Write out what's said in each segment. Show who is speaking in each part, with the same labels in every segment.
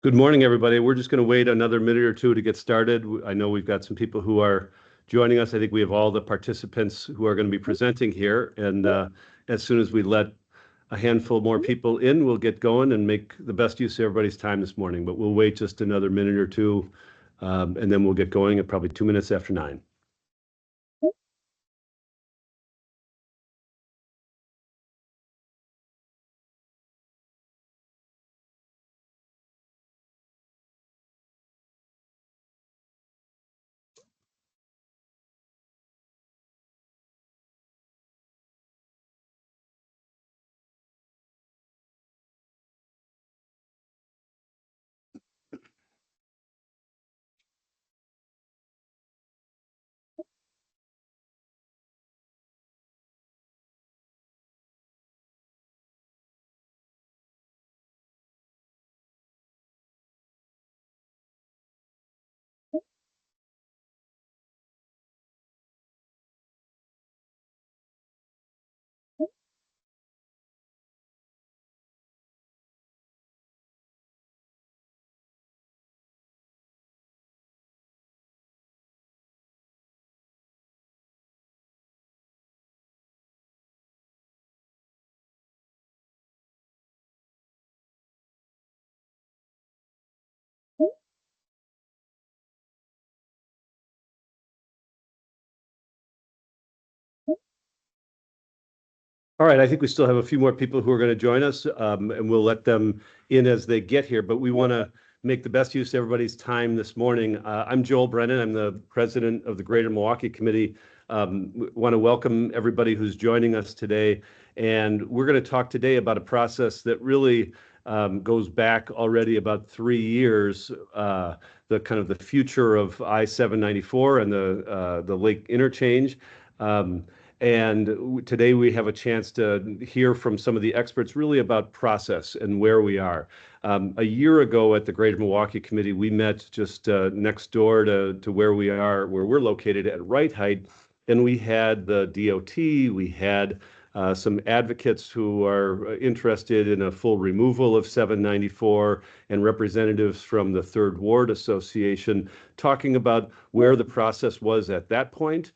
Speaker 1: Good morning, everybody. We're just going to wait another minute or two to get started. I know we've got some people who are joining us. I think we have all the participants who are going to be presenting here. And as soon as we let a handful more people in, we'll get going and make the best use of everybody's time this morning. But we'll wait just another minute or two, and then we'll get going at probably 2 minutes after 9. All right, I think we still have a few more people who are going to join us, and we'll let them in as they get here. But we want to make the best use of everybody's time this morning. I'm Joel Brennan. I'm the president of the Greater Milwaukee Committee. Want to welcome everybody who's joining us today. And we're going to talk today about a process that really goes back already about 3 years, the kind of the future of I-794 and the Lake Interchange. And today we have a chance to hear from some of the experts really about process and where we are. A year ago at the Greater Milwaukee Committee, we met just next door to where we are, where we're located at Right Height, and we had the DOT, we had some advocates who are interested in a full removal of 794 and representatives from the Third Ward Association talking about where the process was at that point.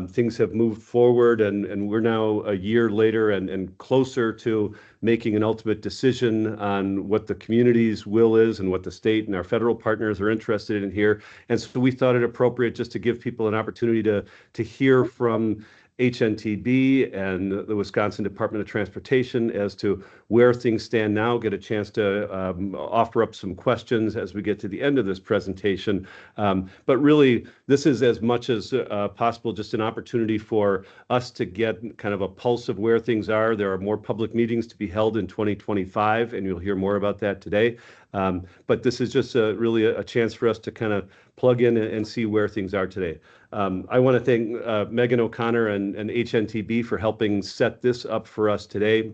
Speaker 1: Things have moved forward, and we're now a year later and closer to making an ultimate decision on what the community's will is and what the state and our federal partners are interested in here. And so we thought it appropriate just to give people an opportunity to hear from HNTB and the Wisconsin Department of Transportation as to where things stand now, get a chance to offer up some questions as we get to the end of this presentation. But really, this is as much as possible just an opportunity for us to get kind of a pulse of where things are. There are more public meetings to be held in 2025, and you'll hear more about that today. But this is just really a chance for us to kind of plug in and see where things are today. I want to thank Megan O'Connor and HNTB for helping set this up for us today.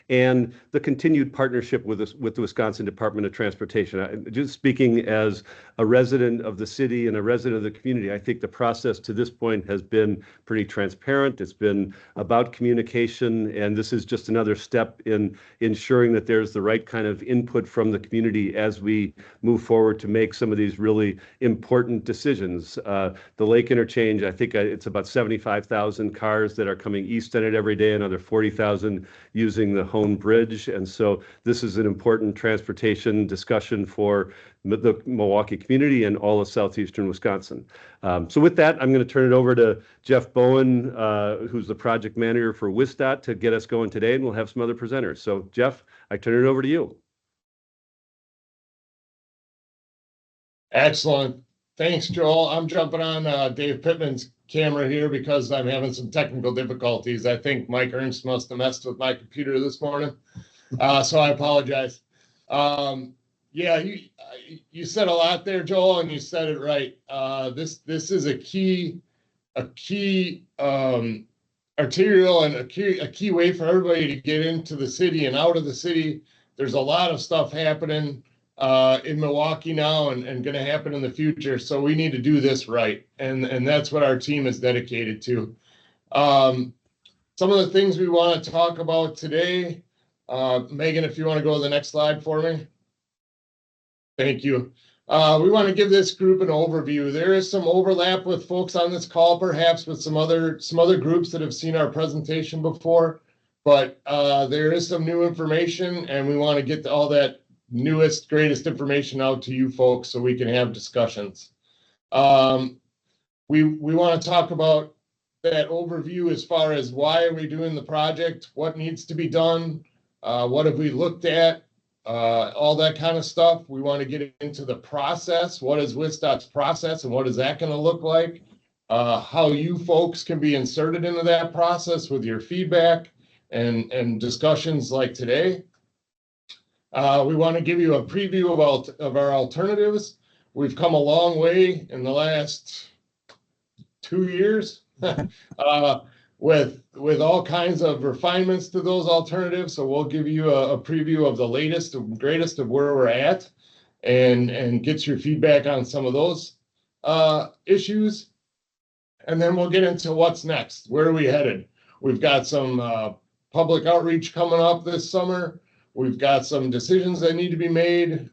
Speaker 1: And the continued partnership with the Wisconsin Department of Transportation. Just speaking as a resident of the city and a resident of the community, I think the process to this point has been pretty transparent. It's been about communication, and this is just another step in ensuring that there's the right kind of input from the community as we move forward to make some of these really important decisions. The Lake Interchange, I think it's about 75,000 cars that are coming east on it every day, another 40,000 using the Bohen Bridge. And so this is an important transportation discussion for the Milwaukee community and all of southeastern Wisconsin. So with that, I'm going to turn it over to Jeff Bohen, who's the project manager for WisDOT, to get us going today, and we'll have some other presenters. So Jeff, I turn it over to you.
Speaker 2: Excellent. Thanks, Joel. I'm jumping on Dave Pittman's camera here because I'm having some technical difficulties. I think Mike Ernst must have messed with my computer this morning, so I apologize. Yeah, you said a lot there, Joel, and you said it right. This is a key arterial and a key way for everybody to get into the city and out of the city. There's a lot of stuff happening in Milwaukee now and going to happen in the future. So we need to do this right. And that's what our team is dedicated to. Some of the things we want to talk about today, Megan, if you want to go to the next slide for me. Thank you. We want to give this group an overview. There is some overlap with folks on this call, perhaps with some other groups that have seen our presentation before, but there is some new information, and we want to get all that newest, greatest information out to you folks so we can have discussions. We want to talk about that overview as far as why are we doing the project, what needs to be done, what have we looked at, all that kind of stuff. We want to get into the process. What is WisDOT's process and what is that going to look like? How you folks can be inserted into that process with your feedback and discussions like today. We want to give you a preview of our alternatives. We've come a long way in the last 2 years with all kinds of refinements to those alternatives. So we'll give you a preview of the latest and greatest of where we're at and get your feedback on some of those issues. And then we'll get into what's next. Where are we headed? We've got some public outreach coming up this summer. We've got some decisions that need to be made,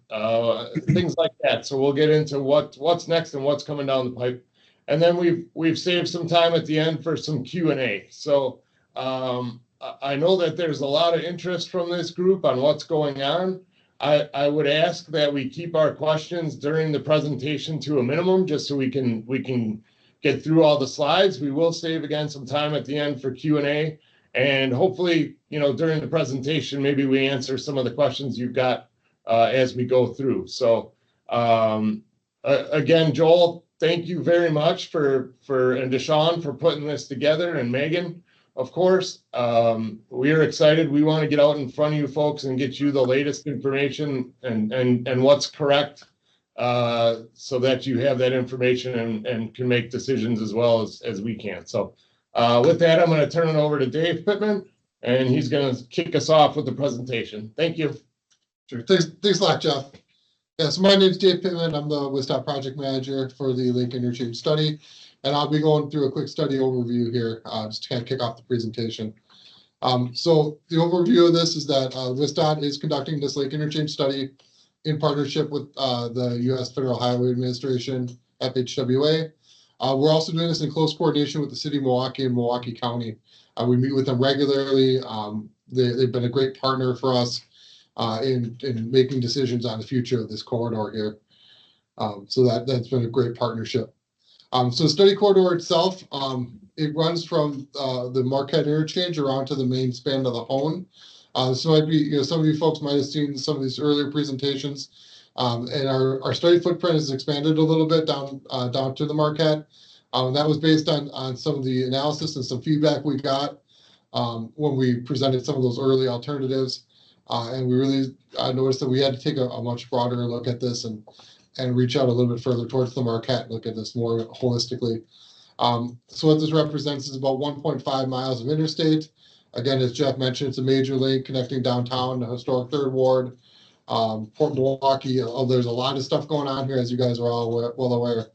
Speaker 2: things like that. So we'll get into what's next and what's coming down the pipe. And then we've saved some time at the end for some Q&A. So I know that there's a lot of interest from this group on what's going on. I would ask that we keep our questions during the presentation to a minimum, just so we can get through all the slides. We will save again some time at the end for Q&A. And hopefully, during the presentation, maybe we answer some of the questions you've got as we go through. So again, Joel, thank you very much and Deshaun for putting this together, and Megan, of course. We are excited. We want to get out in front of you folks and get you the latest information and what's correct, so that you have that information and can make decisions as well as we can. So with that, I'm going to turn it over to Dave Pittman, and he's going to kick us off with the presentation. Thank you.
Speaker 3: Sure. Thanks a lot, Jeff. Yeah, so my name is Dave Pittman. I'm the WisDOT project manager for the Lake Interchange Study, and I'll be going through a quick study overview here just to kind of kick off the presentation. So the overview of this is that WisDOT is conducting this Lake Interchange Study in partnership with the U.S. Federal Highway Administration, FHWA. We're also doing this in close coordination with the city of Milwaukee and Milwaukee County. We meet with them regularly. They've been a great partner for us in making decisions on the future of this corridor here. So that's been a great partnership. So the study corridor itself, it runs from the Marquette Interchange around to the main span of the Bohen. So might be, some of you folks might have seen some of these earlier presentations. And our study footprint has expanded a little bit down to the Marquette. That was based on some of the analysis and some feedback we got when we presented some of those early alternatives. And we really noticed that we had to take a much broader look at this and reach out a little bit further towards the Marquette and look at this more holistically. So what this represents is about 1.5 miles of interstate. Again, as Jeff mentioned, it's a major link connecting downtown to historic Third Ward, Port Milwaukee. There's a lot of stuff going on here, as you guys are all well aware.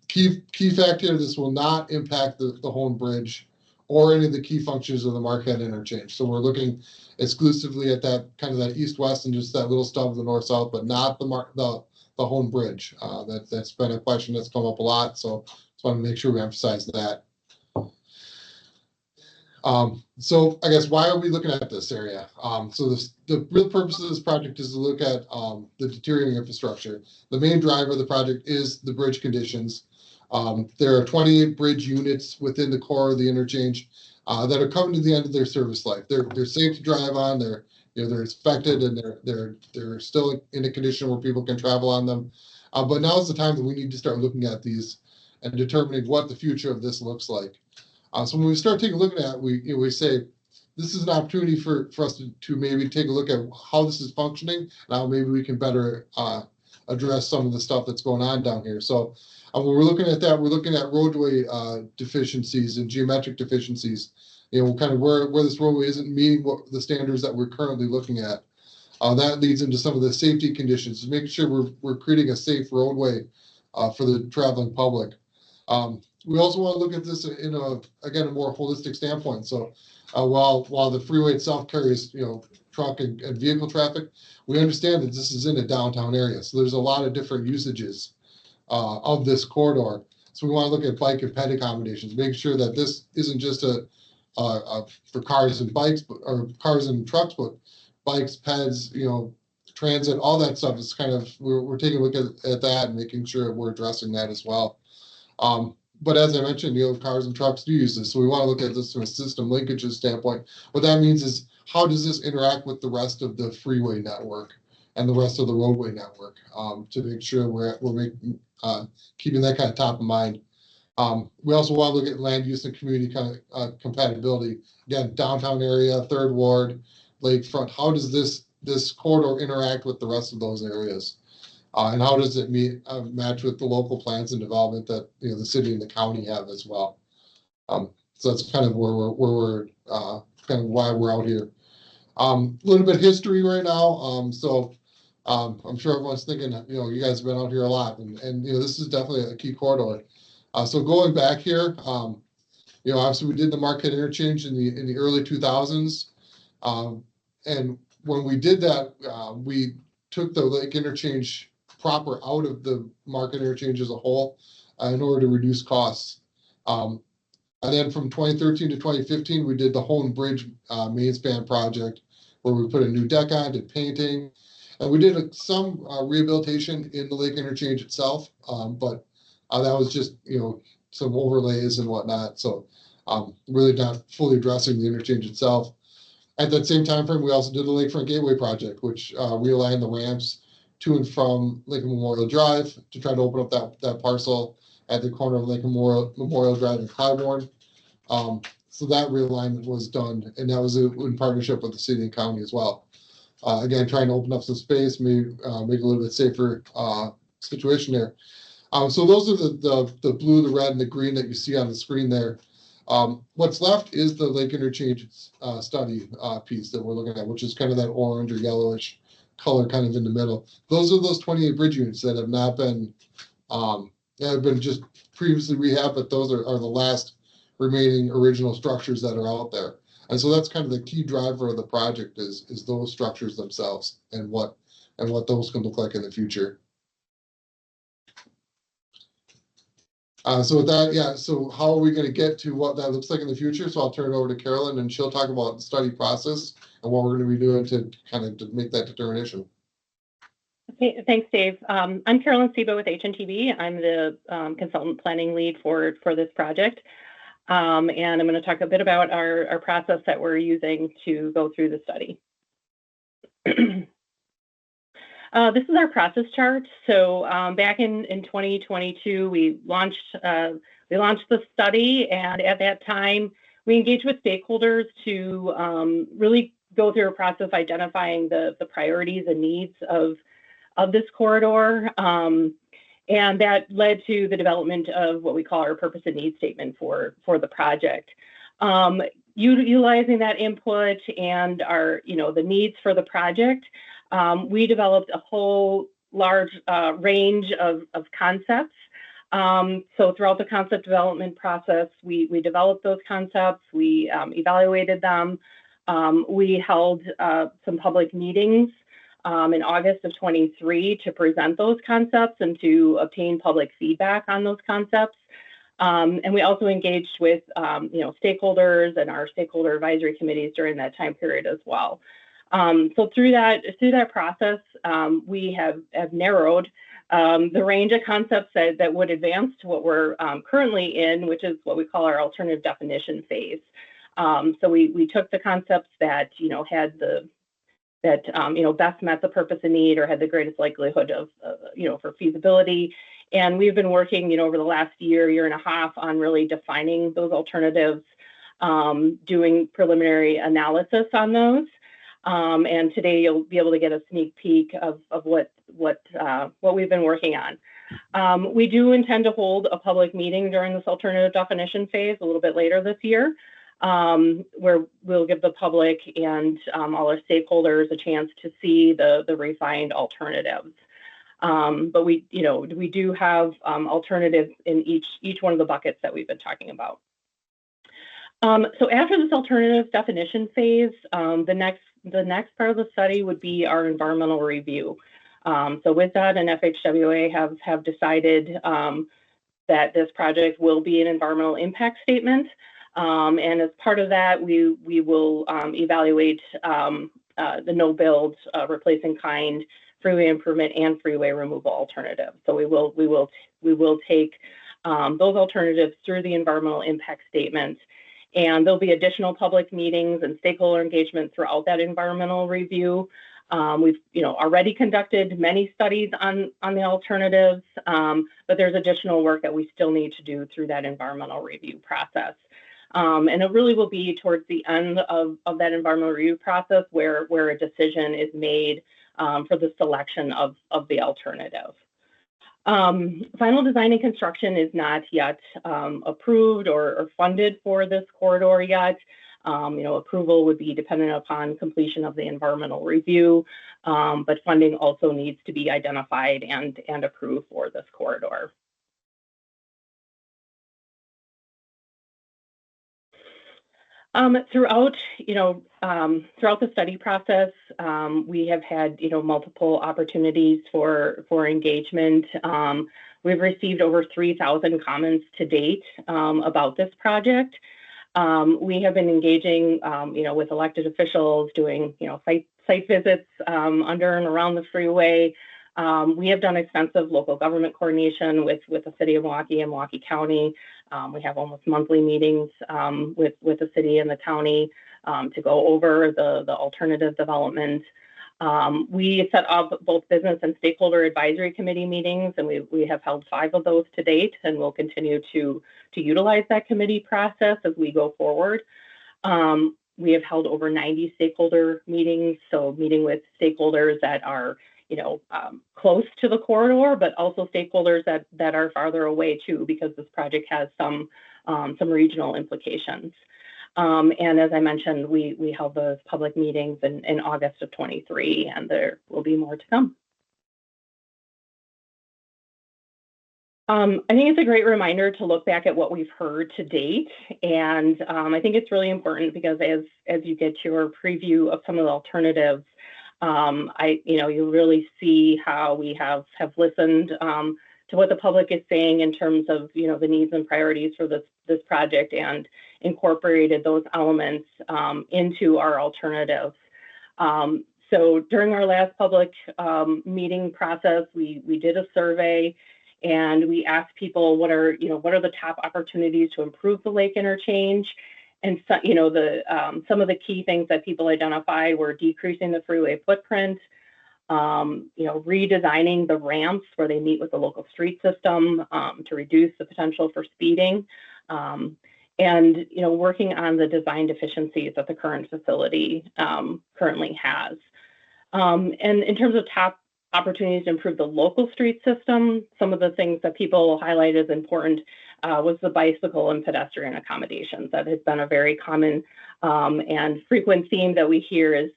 Speaker 3: Key fact here: this will not impact the Bohen Bridge or any of the key functions of the Marquette Interchange. So we're looking exclusively at that kind of that east-west and just that little stub of the north-south, but not the Bohen Bridge. That's been a question that's come up a lot, so just want to make sure we emphasize that. So I guess, why are we looking at this area? So the real purpose of this project is to look at the deteriorating infrastructure. The main driver of the project is the bridge conditions. There are 28 bridge units within the core of the interchange that are coming to the end of their service life. They're safe to drive on. They're inspected, and they're still in a condition where people can travel on them. But now is the time that we need to start looking at these and determining what the future of this looks like. So when we start taking a look at it, we say this is an opportunity for us to maybe take a look at how this is functioning and how maybe we can better address some of the stuff that's going on down here. So when we're looking at that, we're looking at roadway deficiencies and geometric deficiencies. Kind of where this roadway isn't meeting the standards that we're currently looking at. That leads into some of the safety conditions, making sure we're creating a safe roadway for the traveling public. We also want to look at this in a more holistic standpoint. So while the freeway itself carries truck and vehicle traffic. We understand that this is in a downtown area, so there's a lot of different usages of this corridor. So we want to look at bike and ped accommodations, make sure that this isn't just for cars and bikes, or cars and trucks, but bikes, peds, transit, all that stuff is kind of, we're taking a look at that and making sure we're addressing that as well. But as I mentioned, cars and trucks do use this. So we want to look at this from a system linkages standpoint. What that means is, how does this interact with the rest of the freeway network and the rest of the roadway network, to make sure we're making, keeping that kind of top of mind. We also want to look at land use and community kind of compatibility. Again, downtown area, Third Ward, Lakefront. How does this corridor interact with the rest of those areas? And how does it match with the local plans and development that the city and the county have as well? So that's kind of where we're kind of why we're out here. A little bit of history right now. I'm sure everyone's thinking, you guys have been out here a lot, and this is definitely a key corridor. So going back here, obviously we did the Marquette interchange in the early 2000s, and when we did that, we took the Lake Interchange proper out of the Marquette interchange as a whole, in order to reduce costs. And then from 2013 to 2015, we did the Hone Bridge main span project, where we put a new deck on, did painting, and we did some rehabilitation in the Lake Interchange itself, but that was just some overlays and whatnot. So really not fully addressing the interchange itself. At that same time frame, we also did the Lakefront Gateway project, which realigned the ramps to and from Lincoln Memorial Drive to try to open up that parcel at the corner of Lincoln Memorial Drive and Clybourne. So that realignment was done, and that was in partnership with the city and county as well. Again, trying to open up some space, make a little bit safer situation there. So those are the blue, the red, and the green that you see on the screen there. What's left is the Lake Interchange study piece that we're looking at, which is kind of that orange or yellowish color kind of in the middle. Those are those 28 bridge units that have not been, have been just previously rehabbed, but those are the last remaining original structures that are out there. And so that's kind of the key driver of the project is those structures themselves and what those can look like in the future. So with that, so how are we going to get to what that looks like in the future? So I'll turn it over to Carolyn, and she'll talk about the study process and what we're going to be doing to kind of to make that determination.
Speaker 4: Okay, thanks, Dave. I'm Carolyn Seba with HNTB. I'm the consultant planning lead for this project. And I'm going to talk a bit about our process that we're using to go through the study. This is our process chart. So back in 2022, we launched the study, and at that time, we engaged with stakeholders to really go through a process of identifying the priorities and needs of this corridor. And that led to the development of what we call our purpose and need statement for the project. Utilizing that input and the needs for the project, we developed a whole large range of concepts. So throughout the concept development process, we developed those concepts, we evaluated them, we held some public meetings in August of 23 to present those concepts and to obtain public feedback on those concepts. And we also engaged with stakeholders and our stakeholder advisory committees during that time period as well. So through that process, we have narrowed the range of concepts that would advance to what we're currently in, which is what we call our alternative definition phase. So we took the concepts that had best met the purpose and need or had the greatest likelihood of for feasibility. And we've been working over the last year and a half on really defining those alternatives, doing preliminary analysis on those. And today you'll be able to get a sneak peek of what we've been working on. We do intend to hold a public meeting during this alternative definition phase a little bit later this year, where we'll give the public and all our stakeholders a chance to see the refined alternatives. But we do have alternatives in each one of the buckets that we've been talking about. So after this alternative definition phase, the the next part of the study would be our environmental review. So WisDOT and FHWA have decided that this project will be an environmental impact statement. And as part of that, we will evaluate the no-build, replacing kind, freeway improvement, and freeway removal alternatives. So we will take those alternatives through the environmental impact statement. And there'll be additional public meetings and stakeholder engagement throughout that environmental review. We've already conducted many studies on the alternatives, but there's additional work that we still need to do through that environmental review process. And it really will be towards the end of that environmental review process where a decision is made for the selection of the alternative. Final design and construction is not yet approved or funded for this corridor yet. Approval would be dependent upon completion of the environmental review, but funding also needs to be identified and approved for this corridor. Throughout the study process, we have had, multiple opportunities for engagement. We've received over 3,000 comments to date about this project. We have been engaging, with elected officials, doing, site visits under and around the freeway. We have done extensive local government coordination with the city of Milwaukee and Milwaukee County. We have almost monthly meetings with the city and the county to go over the alternative development. We set up both business and stakeholder advisory committee meetings, and we have held 5 of those to date, and we'll continue to utilize that committee process as we go forward. We have held over 90 stakeholder meetings, so meeting with stakeholders that are close to the corridor, but also stakeholders that are farther away too, because this project has some regional implications. And as I mentioned, we held those public meetings in August of 23, and there will be more to come. I think it's a great reminder to look back at what we've heard to date, and I think it's really important because as you get your preview of some of the alternatives, you really see how we have listened to what the public is saying in terms of the needs and priorities for this project and incorporated those elements into our alternatives. So during our last public meeting process, we did a survey and we asked people what are the top opportunities to improve the Lake Interchange. And so, some of the key things that people identified were decreasing the freeway footprint, redesigning the ramps where they meet with the local street system to reduce the potential for speeding, and working on the design deficiencies that the current facility currently has. And in terms of top opportunities to improve the local street system, some of the things that people highlight as important was the bicycle and pedestrian accommodations. That has been a very common and frequent theme that we hear is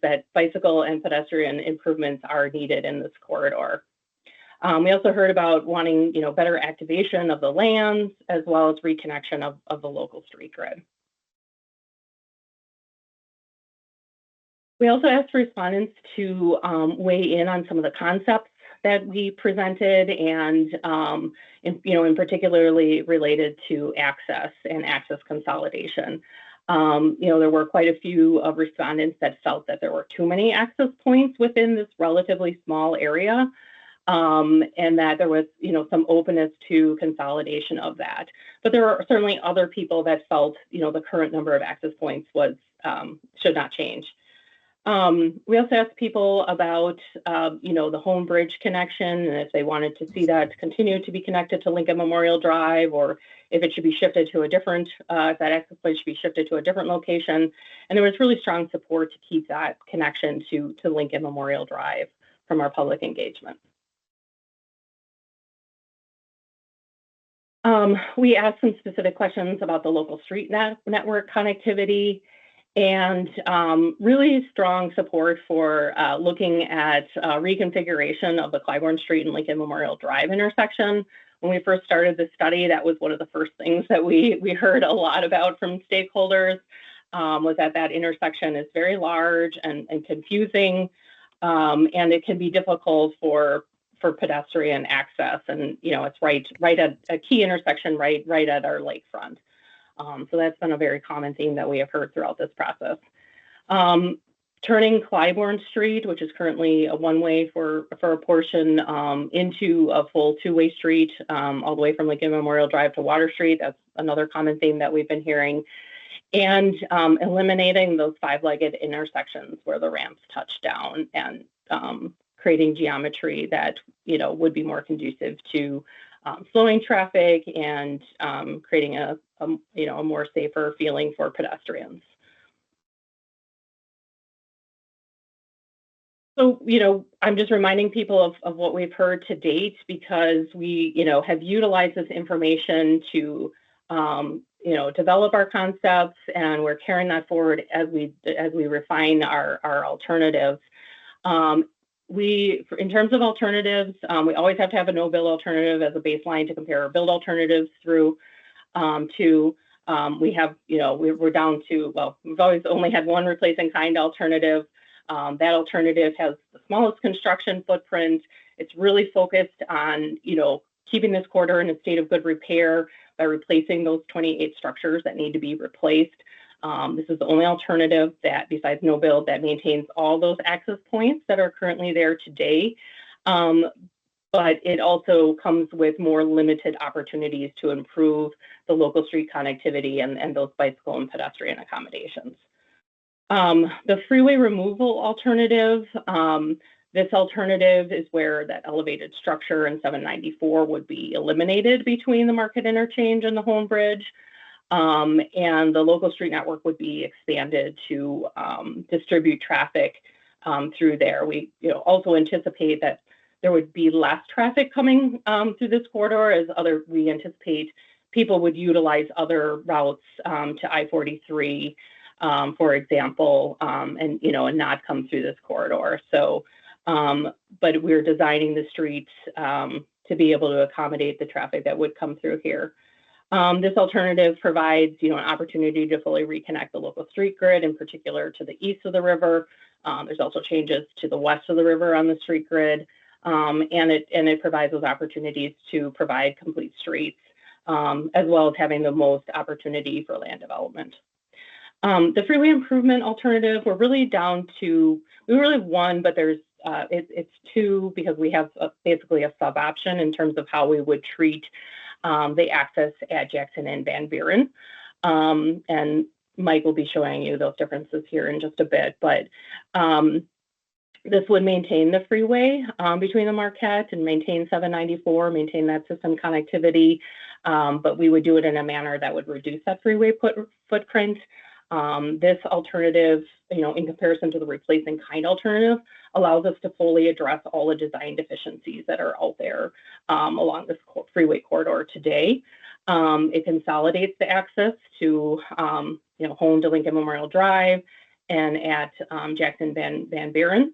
Speaker 4: that bicycle and pedestrian improvements are needed in this corridor. We also heard about wanting, better activation of the lands as well as reconnection of the local street grid. We also asked respondents to weigh in on some of the concepts that we presented and, in particularly related to access and access consolidation. There were quite a few of respondents that felt that there were too many access points within this relatively small area, and that there was, some openness to consolidation of that. But there are certainly other people that felt, the current number of access points should not change. We also asked people about, the home bridge connection and if they wanted to see that continue to be connected to Lincoln Memorial Drive, or if it should be shifted to if that access point should be shifted to a different location. And there was really strong support to keep that connection to Lincoln Memorial Drive from our public engagement. We asked some specific questions about the local street network connectivity, and really strong support for looking at reconfiguration of the Clybourne Street and Lincoln Memorial Drive intersection. When we first started this study, that was one of the first things that we heard a lot about from stakeholders. was that intersection is very large and confusing, and it can be difficult for pedestrian access. And it's right at a key intersection, right at our lakefront. So that's been a very common theme that we have heard throughout this process. Turning Clybourne Street, which is currently a one-way for a portion, into a full two-way street, all the way from Lincoln Memorial Drive to Water Street. That's another common theme that we've been hearing. And eliminating those five-legged intersections where the ramps touch down, and creating geometry that would be more conducive to slowing traffic and creating a more safer feeling for pedestrians. So, I'm just reminding people of what we've heard to date, because we, have utilized this information to, develop our concepts, and we're carrying that forward as we refine our alternatives. In terms of alternatives, we always have to have a no-build alternative as a baseline to compare our build alternatives through. We have, we're down to, well, we've always only had one replacing kind alternative. That alternative has the smallest construction footprint. It's really focused on, keeping this corridor in a state of good repair by replacing those 28 structures that need to be replaced. This is the only alternative that, besides no build, that maintains all those access points that are currently there today. But it also comes with more limited opportunities to improve the local street connectivity and those bicycle and pedestrian accommodations. The freeway removal alternative, this alternative is where that elevated structure in 794 would be eliminated between the Market Interchange and the Home Bridge. And the local street network would be expanded to distribute traffic through there. We also anticipate that there would be less traffic coming through this corridor, as we anticipate people would utilize other routes to I-43, for example, and not come through this corridor. So, but we're designing the streets to be able to accommodate the traffic that would come through here. This alternative provides, an opportunity to fully reconnect the local street grid, in particular to the east of the river. There's also changes to the west of the river on the street grid, and it provides those opportunities to provide complete streets, as well as having the most opportunity for land development. The freeway improvement alternative, we're really down to, we really have one, but there's it's two, because we have basically a sub option in terms of how we would treat the access at Jackson and Van Buren. And Mike will be showing you those differences here in just a bit, but this would maintain the freeway between the Marquette and maintain 794, maintain that system connectivity, but we would do it in a manner that would reduce that freeway footprint. This alternative, in comparison to the replacing kind alternative, allows us to fully address all the design deficiencies that are out there along this freeway corridor today. It consolidates the access to, home to Lincoln Memorial Drive and at Jackson Van Buren.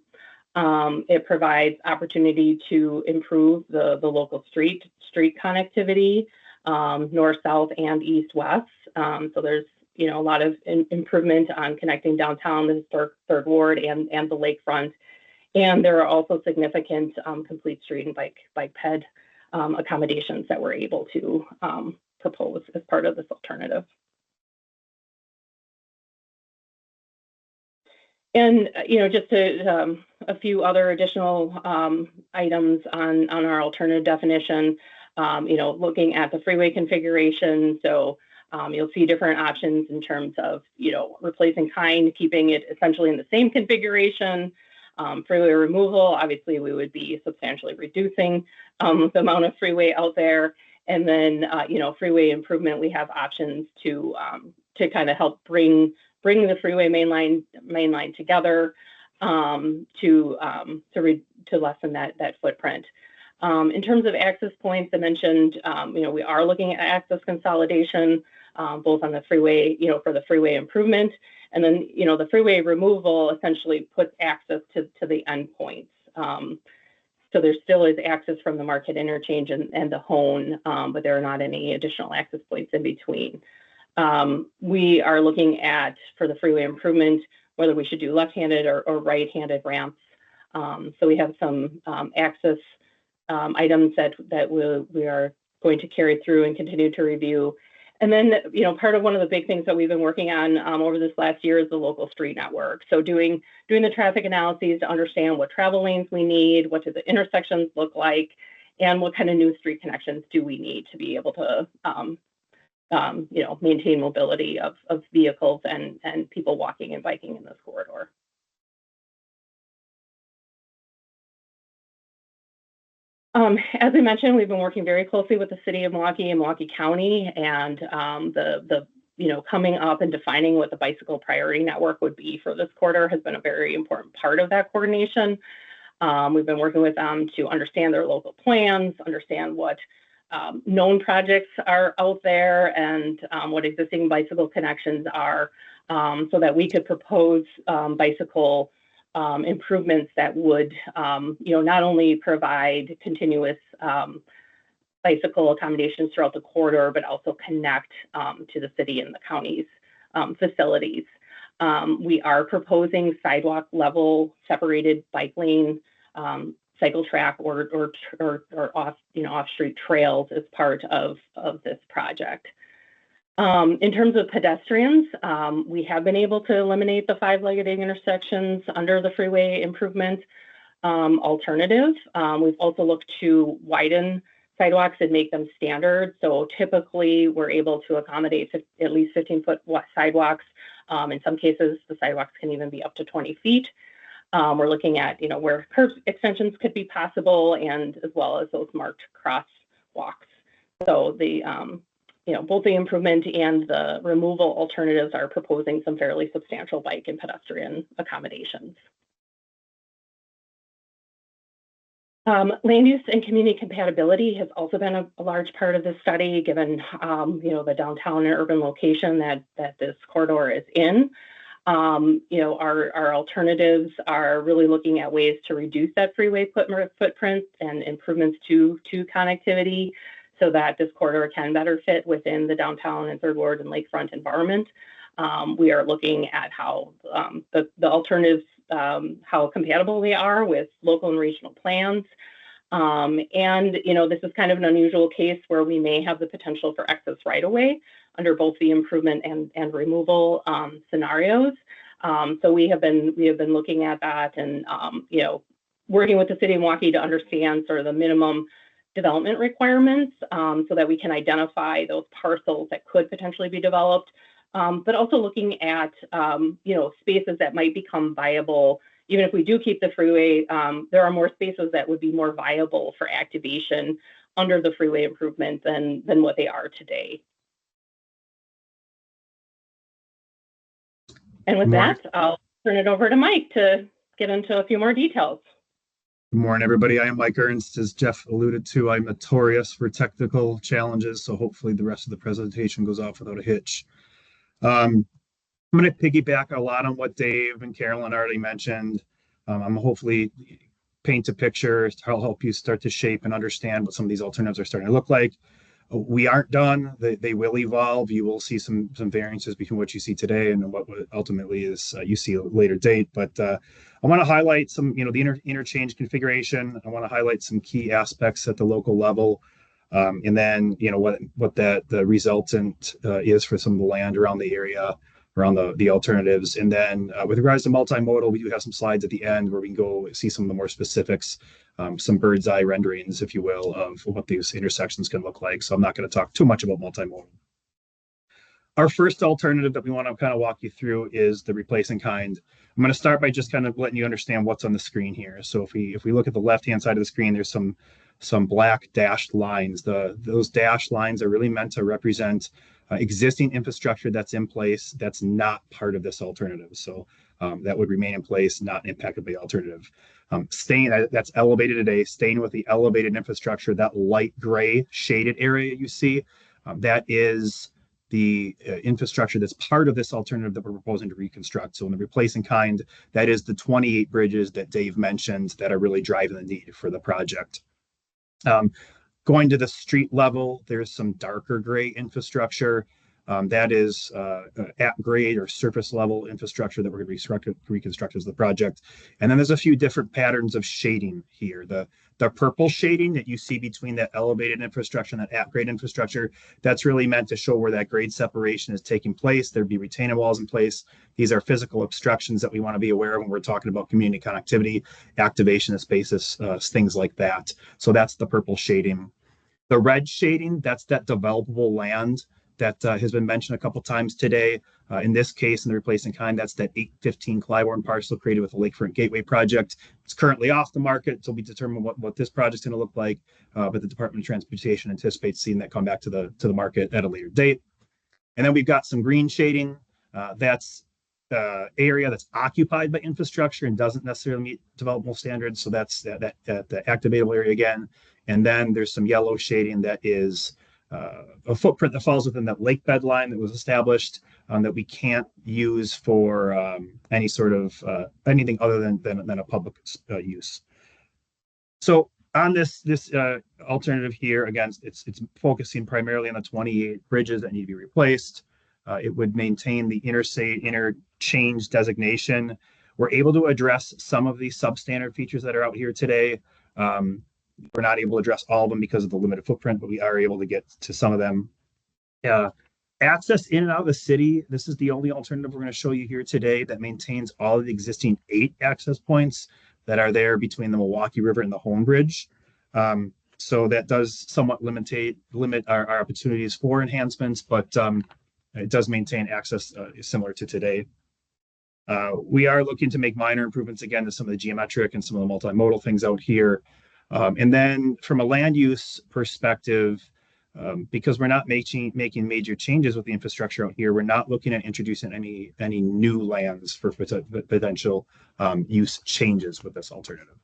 Speaker 4: It provides opportunity to improve the local street connectivity, north, south, and east, west. So there's a lot of improvement on connecting downtown, the historic Third Ward, and the lakefront. And there are also significant complete street and bike ped accommodations that we're able to propose as part of this alternative. And just a few other additional items on our alternative definition. Looking at the freeway configuration, so you'll see different options in terms of replacing kind, keeping it essentially in the same configuration. Freeway removal, obviously we would be substantially reducing the amount of freeway out there. And then freeway improvement, we have options to kind of help bring the freeway mainline together to lessen that footprint. In terms of access points, I mentioned we are looking at access consolidation, both on the freeway, for the freeway improvement, and then the freeway removal essentially puts access to the endpoints. So there still is access from the Market Interchange and the Hone, but there are not any additional access points in between. We are looking at, for the freeway improvement, whether we should do left-handed or right-handed ramps. So we have some access items that we are going to carry through and continue to review. And then, part of one of the big things that we've been working on over this last year is the local street network. So doing the traffic analyses to understand what travel lanes we need, what do the intersections look like, and what kind of new street connections do we need to be able to, maintain mobility of vehicles and people walking and biking in this corridor. As I mentioned, we've been working very closely with the city of Milwaukee and Milwaukee County, and coming up and defining what the bicycle priority network would be for this corridor has been a very important part of that coordination. We've been working with them to understand their local plans, understand what known projects are out there, and what existing bicycle connections are, so that we could propose bicycle improvements that would, not only provide continuous bicycle accommodations throughout the corridor, but also connect to the city and the county's facilities. We are proposing sidewalk level separated bike lane, cycle track, or off-street trails as part of this project. In terms of pedestrians, we have been able to eliminate the 5-legged intersections under the freeway improvement alternative. We've also looked to widen sidewalks and make them standard. So typically we're able to accommodate at least 15-foot sidewalks. In some cases, the sidewalks can even be up to 20 feet. We're looking at, where curb extensions could be possible, and as well as those marked crosswalks. So both the improvement and the removal alternatives are proposing some fairly substantial bike and pedestrian accommodations. Land use and community compatibility has also been a large part of this study, given the downtown and urban location that this corridor is in. Our alternatives are really looking at ways to reduce that freeway footprint and improvements to connectivity, so that this corridor can better fit within the downtown and Third Ward and Lakefront environment. We are looking at how the alternatives, how compatible they are with local and regional plans. This is kind of an unusual case where we may have the potential for excess right-of-way under both the improvement and removal scenarios. So we have been looking at that, and working with the city of Milwaukee to understand sort of the minimum development requirements, so that we can identify those parcels that could potentially be developed, but also looking at spaces that might become viable. Even if we do keep the freeway, there are more spaces that would be more viable for activation under the freeway improvement than what they are today. And with that, I'll turn it over to Mike to get into a few more details.
Speaker 5: Good morning, everybody. I am Mike Ernst. As Jeff alluded to, I'm notorious for technical challenges, so hopefully the rest of the presentation goes off without a hitch. I'm going to piggyback a lot on what Dave and Carolyn already mentioned. I'm hopefully paint a picture to help you start to shape and understand what some of these alternatives are starting to look like. We aren't done. They will evolve. You will see some variances between what you see today and what ultimately is you see at a later date. But I want to highlight some, the interchange configuration. I want to highlight some key aspects at the local level, and then what the resultant is for some of the land around the area, around the alternatives. And then with regards to multimodal, we do have some slides at the end where we can go see some of the more specifics, some bird's eye renderings, if you will, of what these intersections can look like. So I'm not going to talk too much about multimodal. Our first alternative that we want to kind of walk you through is the replace in kind. I'm going to start by just kind of letting you understand what's on the screen here. So if we look at the left-hand side of the screen, there's some black dashed lines. Those dashed lines are really meant to represent existing infrastructure that's in place that's not part of this alternative. So that would remain in place, not impacted by the alternative. Staying that's elevated today, staying with the elevated infrastructure, that light gray shaded area you see, that is the infrastructure that's part of this alternative that we're proposing to reconstruct. So in the replace in kind, that is the 28 bridges that Dave mentioned that are really driving the need for the project. Going to the street level, there's some darker gray infrastructure That is at grade or surface level infrastructure that we're going to reconstruct as the project. And then there's a few different patterns of shading here. The purple shading that you see between that elevated infrastructure and that at grade infrastructure, that's really meant to show where that grade separation is taking place. There'd be retaining walls in place. These are physical obstructions that we want to be aware of when we're talking about community connectivity, activation of spaces, things like that. So that's the purple shading. The red shading, that's that developable land that has been mentioned a couple times today. In this case, in the replacing kind, that's that 815 Clybourne parcel created with the Lakefront Gateway project. It's currently off the market until we determine what this project's going to look like. But the Department of Transportation anticipates seeing that come back to the market at a later date. And then we've got some green shading. That's area that's occupied by infrastructure and doesn't necessarily meet developable standards. So that's the activatable area again. And then there's some yellow shading that is a footprint that falls within that lake bed line that was established that we can't use for any sort of anything other than a public use. So on this alternative here, again, it's focusing primarily on the 28 bridges that need to be replaced. It would maintain the interstate interchange designation. We're able to address some of the substandard features that are out here today. We're not able to address all of them because of the limited footprint, but we are able to get to some of them. Access in and out of the city, this is the only alternative we're going to show you here today that maintains all of the existing 8 access points that are there between the Milwaukee River and the Bohen Bridge. So that does somewhat limit our opportunities for enhancements, but it does maintain access similar to today. We are looking to make minor improvements again to some of the geometric and some of the multimodal things out here. And then from a land use perspective, because we're not making major changes with the infrastructure out here, we're not looking at introducing any new lands for potential use changes with this alternative.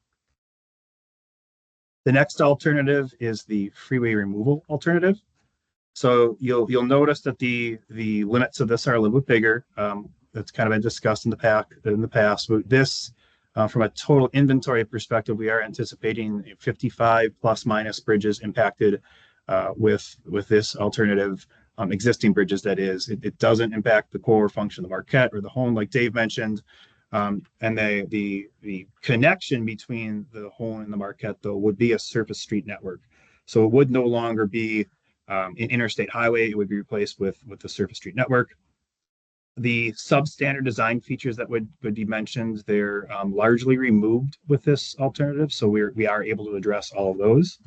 Speaker 5: The next alternative is the freeway removal alternative. So you'll notice that the limits of this are a little bit bigger. That's kind of been discussed in the past. But this, from a total inventory perspective, we are anticipating 55 plus minus bridges impacted with this alternative, existing bridges. That is, it doesn't impact the core function of the Marquette or the Bohen, like Dave mentioned. And the connection between the Bohen and the Marquette, though, would be a surface street network. So it would no longer be an interstate highway. It would be replaced with the surface street network. The substandard design features that would be mentioned, they're largely removed with this alternative. So we are able to address all of those.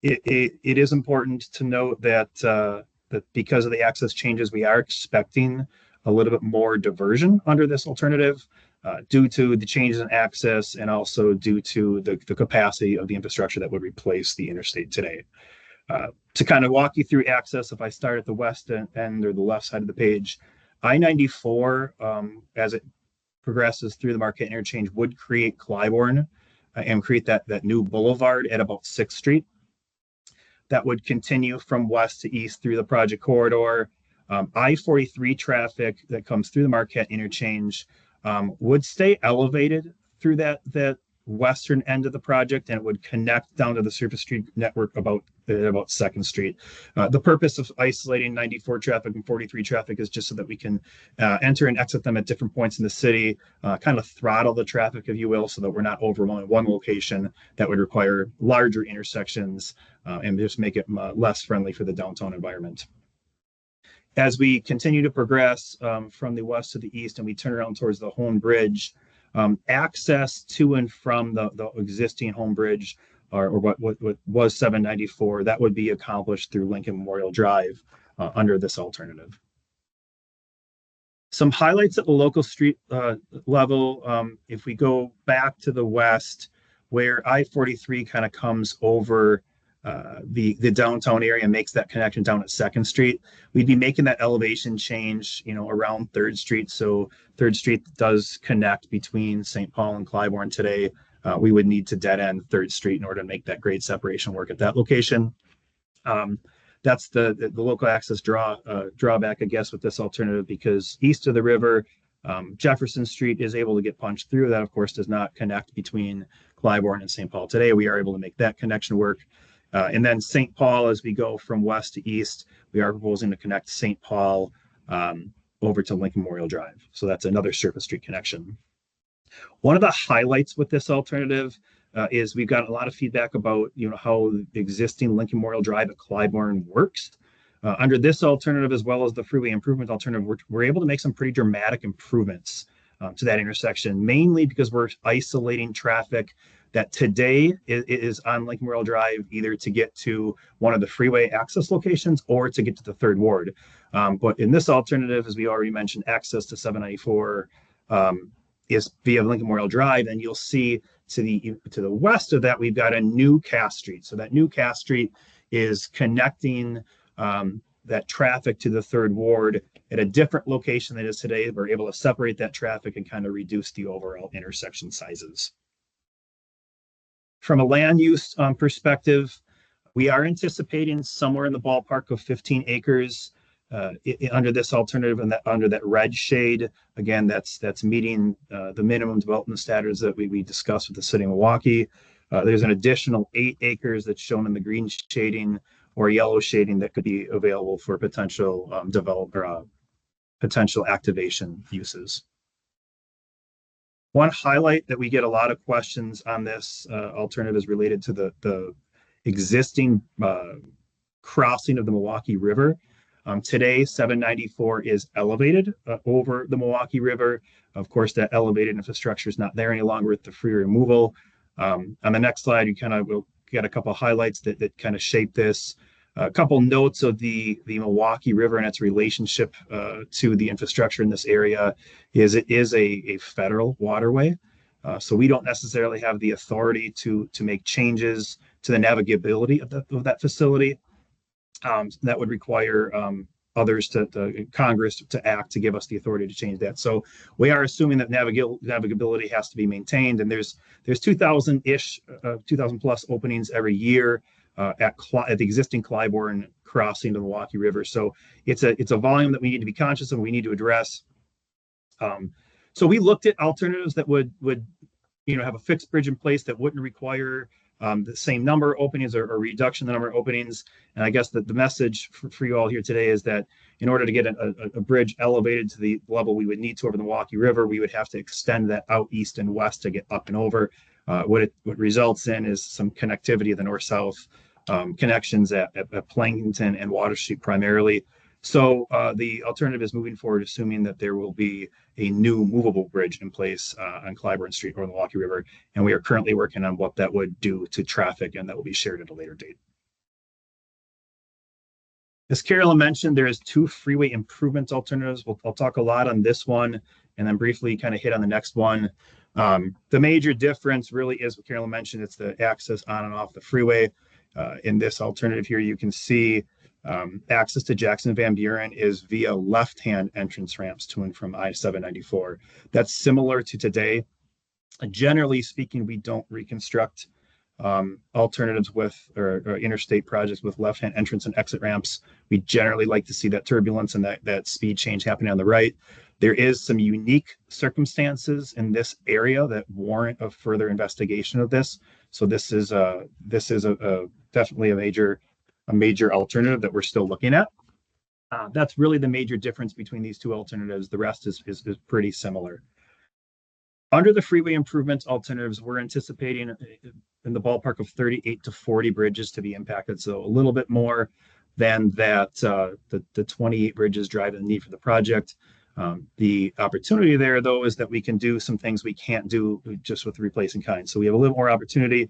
Speaker 5: It is important to note that because of the access changes, we are expecting a little bit more diversion under this alternative due to the changes in access and also due to the capacity of the infrastructure that would replace the interstate today. To kind of walk you through access, if I start at the west end or the left side of the page, I-94, as it progresses through the Marquette Interchange, would create Clybourne and create that new boulevard at about 6th Street. That would continue from west to east through the project corridor. I-43 traffic that comes through the Marquette Interchange would stay elevated through that western end of the project, and it would connect down to the surface street network about 2nd Street. The purpose of isolating 94 traffic and 43 traffic is just so that we can enter and exit them at different points in the city, kind of throttle the traffic, if you will, so that we're not overwhelming one location that would require larger intersections and just make it less friendly for the downtown environment. As we continue to progress from the west to the east and we turn around towards the Bohen Bridge, access to and from the existing Bohen Bridge or what was 794, that would be accomplished through Lincoln Memorial Drive under this alternative. Some highlights at the local street level, if we go back to the west where I-43 kind of comes over the downtown area and makes that connection down at 2nd Street, we'd be making that elevation change, around 3rd Street. So 3rd Street does connect between St. Paul and Clybourne today. We would need to dead end 3rd Street in order to make that grade separation work at that location. That's the local access drawback, I guess, with this alternative, because east of the river, Jefferson Street is able to get punched through. That, of course, does not connect between Clybourne and St. Paul today. We are able to make that connection work. And then St. Paul, as we go from west to east, we are proposing to connect St. Paul over to Lincoln Memorial Drive. So that's another surface street connection. One of the highlights with this alternative is we've got a lot of feedback about how the existing Lincoln Memorial Drive at Clybourne works. Under this alternative, as well as the freeway improvement alternative, we're able to make some pretty dramatic improvements to that intersection, mainly because we're isolating traffic that today is on Lake Memorial Drive, either to get to one of the freeway access locations or to get to the third ward. But in this alternative, as we already mentioned, access to 794 is via Lincoln Memorial Drive, and you'll see to the west of that, we've got a new Cass Street. So that new Cass Street is connecting that traffic to the third ward at a different location than it is today. We're able to separate that traffic and kind of reduce the overall intersection sizes. From a land use perspective, we are anticipating somewhere in the ballpark of 15 acres under this alternative, and under that red shade. Again, that's meeting the minimum development standards that we discussed with the city of Milwaukee. There's an additional 8 acres that's shown in the green shading or yellow shading that could be available for potential potential activation uses. One highlight that we get a lot of questions on this alternative is related to the existing crossing of the Milwaukee River. Today, 794 is elevated over the Milwaukee River. Of course, that elevated infrastructure is not there any longer with the free removal. On the next slide, you kind of will get a couple of highlights that kind of shape this. A couple notes of the Milwaukee River and its relationship to the infrastructure in this area is it is a federal waterway. So we don't necessarily have the authority to make changes to the navigability of that facility. That would require others Congress to act to give us the authority to change that. So we are assuming that navigability has to be maintained, and there's 2,000 plus openings every year at the existing Clybourne crossing to the Milwaukee River. So it's a volume that we need to be conscious of, we need to address. So we looked at alternatives that would have a fixed bridge in place that wouldn't require the same number of openings or reduction in the number of openings. And I guess that the message for you all here today is that in order to get a bridge elevated to the level we would need to over the Milwaukee River, we would have to extend that out east and west to get up and over. What results in is some connectivity of the north-south connections at Plankton and Water Street primarily. So the alternative is moving forward, assuming that there will be a new movable bridge in place on Clybourne Street or the Milwaukee River. And we are currently working on what that would do to traffic, and that will be shared at a later date. As Carolyn mentioned, there is 2 freeway improvement alternatives. I'll talk a lot on this one and then briefly kind of hit on the next one. The major difference really is what Carolyn mentioned. It's the access on and off the freeway. In this alternative here, you can see access to Jackson Van Buren is via left-hand entrance ramps to and from I-794. That's similar to today. Generally speaking, we don't reconstruct alternatives or interstate projects with left-hand entrance and exit ramps. We generally like to see that turbulence and that speed change happening on the right. There is some unique circumstances in this area that warrant a further investigation of this. So this is definitely a major alternative that we're still looking at. That's really the major difference between these 2 alternatives. The rest is pretty similar. Under the freeway improvements alternatives, we're anticipating in the ballpark of 38 to 40 bridges to be impacted. So a little bit more than that, the 28 bridges driving the need for the project. The opportunity there, though, is that we can do some things we can't do just with replacing kind. So we have a little more opportunity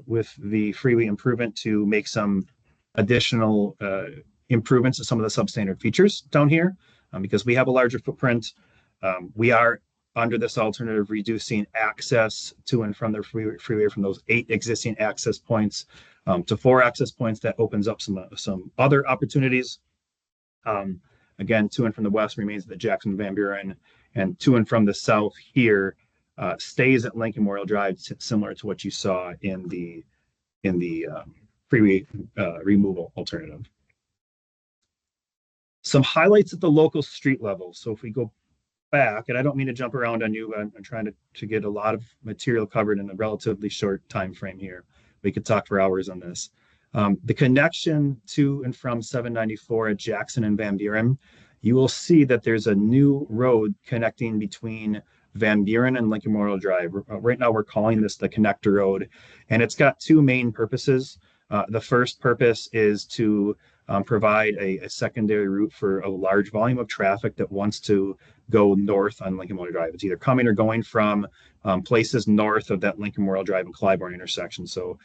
Speaker 5: with the freeway improvement to make some additional improvements to some of the substandard features down here because we have a larger footprint. We are under this alternative reducing access to and from the freeway from those 8 existing access points to 4 access points. That opens up some other opportunities. Again, to and from the west remains the Jackson Van Buren, and to and from the south here stays at Lincoln Memorial Drive, similar to what you saw in the freeway removal alternative. Some highlights at the local street level. So if we go back, and I don't mean to jump around on you, I'm trying to get a lot of material covered in a relatively short time frame here. We could talk for hours on this. The connection to and from 794 at Jackson and Van Buren, you will see that there's a new road connecting between Van Buren and Lincoln Memorial Drive. Right now, we're calling this the connector road, and it's got two main purposes. The first purpose is to provide a secondary route for a large volume of traffic that wants to go north on Lincoln Memorial Drive. It's either coming or going from places north of that Lincoln Memorial Drive and Clybourne intersection. So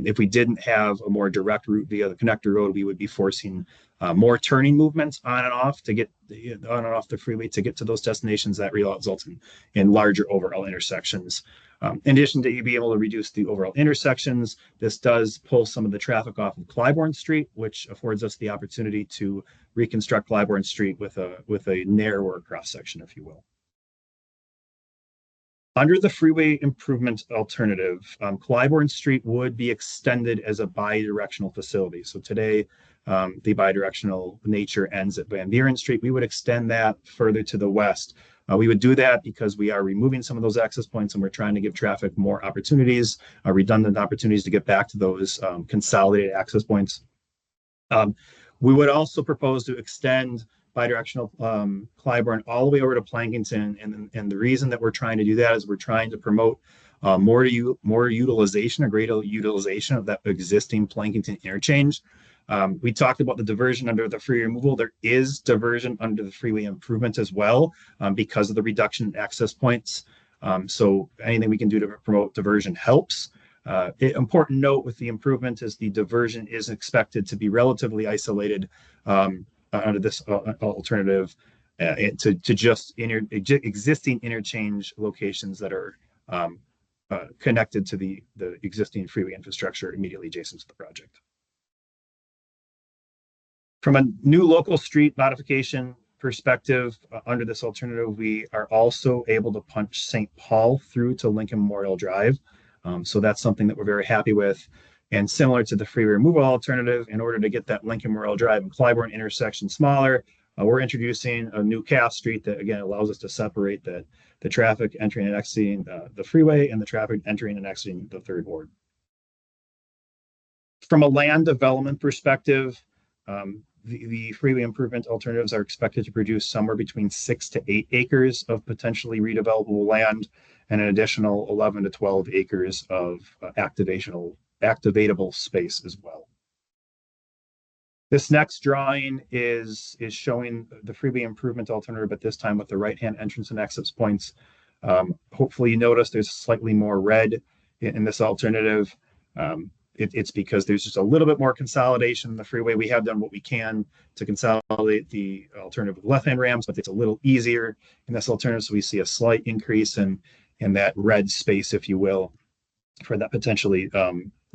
Speaker 5: if we didn't have a more direct route via the connector road, we would be forcing more turning movements on and off to get on and off the freeway to get to those destinations. That results in larger overall intersections. In addition to being able to reduce the overall intersections, this does pull some of the traffic off of Clybourne Street, which affords us the opportunity to reconstruct Clybourne Street with a narrower cross section, if you will. Under the freeway improvement alternative, Clybourne Street would be extended as a bidirectional facility. So today, the bidirectional nature ends at Van Buren Street. We would extend that further to the west. We would do that because we are removing some of those access points and we're trying to give traffic more opportunities, redundant opportunities to get back to those consolidated access points. We would also propose to extend bidirectional Clybourne all the way over to Plankinton. And the reason that we're trying to do that is we're trying to promote more utilization, a greater utilization of that existing Plankinton interchange. We talked about the diversion under the freeway removal. There is diversion under the freeway improvement as well because of the reduction in access points. So anything we can do to promote diversion helps. Important note with the improvement is the diversion is expected to be relatively isolated under this alternative to just existing interchange locations that are connected to the existing freeway infrastructure immediately adjacent to the project. From a new local street modification perspective, under this alternative, we are also able to punch St. Paul through to Lincoln Memorial Drive. So that's something that we're very happy with. And similar to the freeway removal alternative, in order to get that Lincoln Memorial Drive and Clybourne intersection smaller, we're introducing a new Calf Street that, again, allows us to separate the traffic entering and exiting the freeway and the traffic entering and exiting the third ward. From a land development perspective, the freeway improvement alternatives are expected to produce somewhere between 6 to 8 acres of potentially redevelopable land and an additional 11 to 12 acres of activatable space as well. This next drawing is showing the freeway improvement alternative, but this time with the right-hand entrance and exit points. Hopefully you notice there's slightly more red in this alternative. It's because there's just a little bit more consolidation in the freeway. We have done what we can to consolidate the alternative with left-hand ramps, but it's a little easier in this alternative. So we see a slight increase in that red space, if you will, for that potentially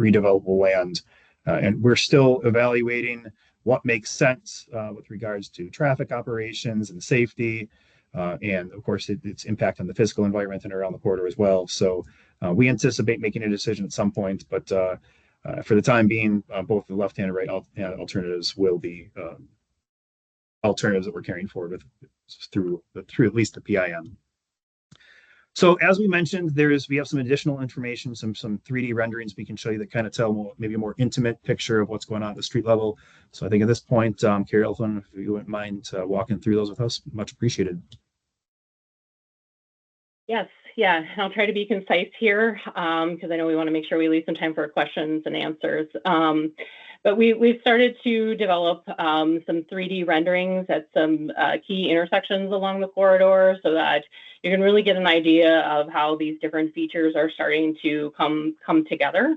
Speaker 5: redevelopable land. And we're still evaluating what makes sense with regards to traffic operations and safety, and of course its impact on the physical environment and around the corridor as well. So we anticipate making a decision at some point, but for the time being, both the left-hand and right-hand alternatives will be alternatives that we're carrying forward with through at least the PIM. So as we mentioned, we have some additional information, some 3D renderings we can show you that kind of tell maybe a more intimate picture of what's going on at the street level. So I think at this point, Carrie Elfin, if you wouldn't mind walking through those with us, much appreciated.
Speaker 4: Yes, yeah, I'll try to be concise here because I know we want to make sure we leave some time for questions and answers. But we've started to develop some 3D renderings at some key intersections along the corridor so that you can really get an idea of how these different features are starting to come together.